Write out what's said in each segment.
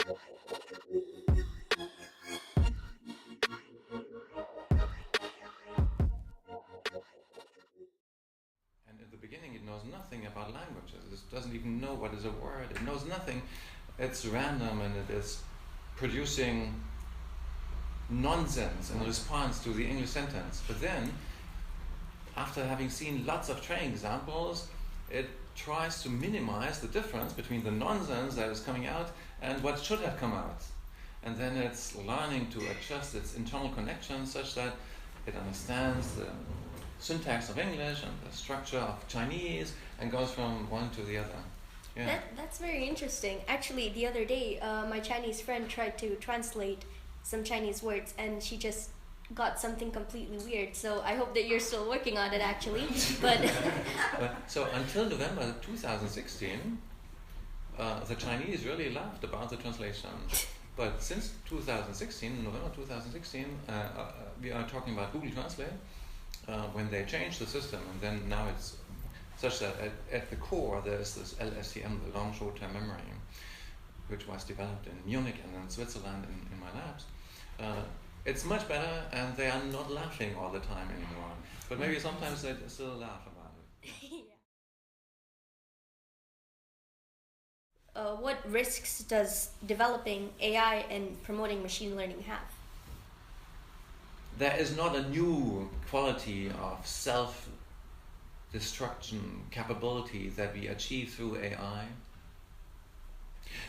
And in the beginning it knows nothing about languages. It doesn't even know what is a word. It knows nothing. It's random and it is producing nonsense in response to the English sentence. But then, after having seen lots of training examples, it tries to minimize the difference between the nonsense that is coming out and what should have come out. And then it's learning to adjust its internal connections such that it understands the syntax of English and the structure of Chinese and goes from one to the other. Yeah. That's very interesting. Actually, the other day, my Chinese friend tried to translate some Chinese words and she just got something completely weird. So I hope that you're still working on it, actually. But so until November 2016, the Chinese really laughed about the translation. But since 2016, November 2016, we are talking about Google Translate, when they changed the system, and then now it's such that at the core there's this LSTM, the long short-term memory, which was developed in Munich and in Switzerland in my labs. It's much better, and they are not laughing all the time anymore. But maybe sometimes they still laugh about it. What risks does developing AI and promoting machine learning have? There is not a new quality of self-destruction capability that we achieve through AI,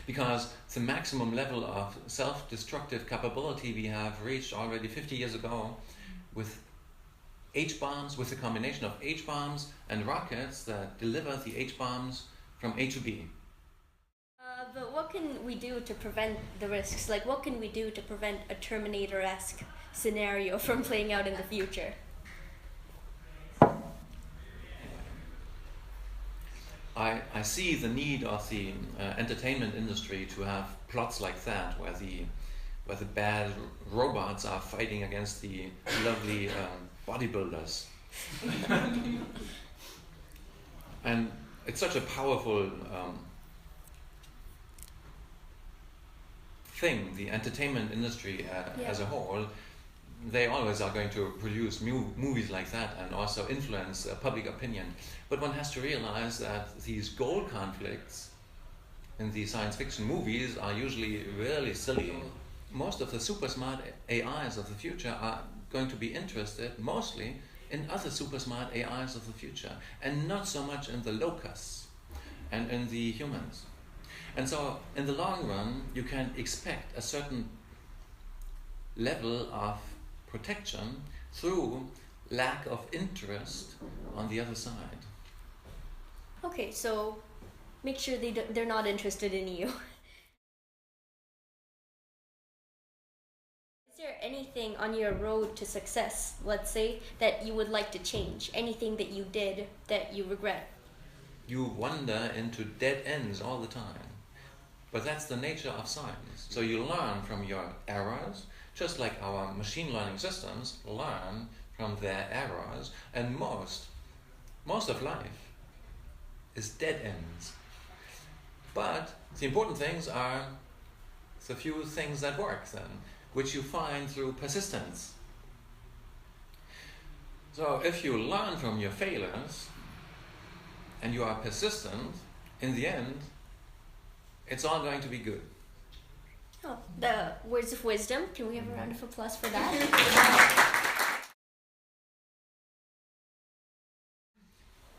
because the maximum level of self-destructive capability we have reached already 50 years ago with H-bombs, with a combination of H-bombs and rockets that deliver the H-bombs from A to B. But what can we do to prevent the risks? Like, what can we do to prevent a Terminator-esque scenario from playing out in the future? I see the need of the entertainment industry to have plots like that, where the bad robots are fighting against the lovely bodybuilders. And it's such a powerful thing, the entertainment industry as a whole. They always are going to produce movies like that and also influence public opinion. But one has to realize that these goal conflicts in the science fiction movies are usually really silly. Most of the super smart AIs of the future are going to be interested mostly in other super smart AIs of the future, and not so much in the locusts and in the humans. And so in the long run, you can expect a certain level of protection through lack of interest on the other side. Okay, so make sure they're not interested in you. Is there anything on your road to success, let's say, that you would like to change? Anything that you did that you regret? You wander into dead ends all the time. But that's the nature of science. So you learn from your errors, just like our machine learning systems learn from their errors, and most of life is dead ends. But the important things are the few things that work then, which you find through persistence. So if you learn from your failures and you are persistent, in the end, it's all going to be good. Oh, the words of wisdom. Can we have a round of applause for that?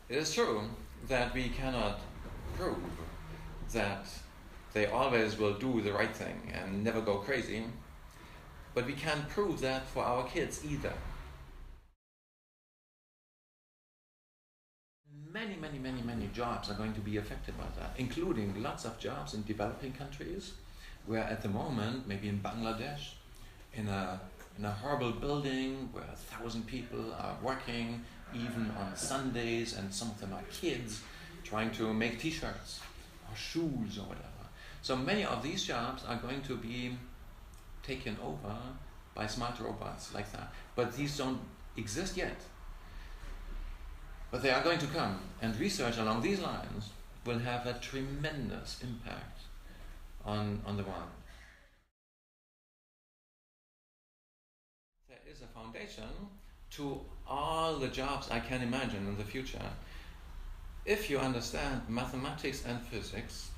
It is true that we cannot prove that they always will do the right thing and never go crazy, but we can't prove that for our kids either. Many jobs are going to be affected by that, including lots of jobs in developing countries, where at the moment, maybe in Bangladesh, in a horrible building where 1,000 people are working, even on Sundays, and some of them are kids, trying to make t-shirts or shoes or whatever. So many of these jobs are going to be taken over by smart robots like that. But these don't exist yet. But they are going to come, and research along these lines will have a tremendous impact on the world. to all the jobs I can imagine in the future. If you understand mathematics and physics,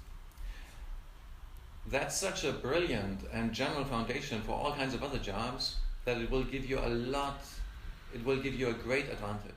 that's such a brilliant and general foundation for all kinds of other jobs that it will give you a great advantage.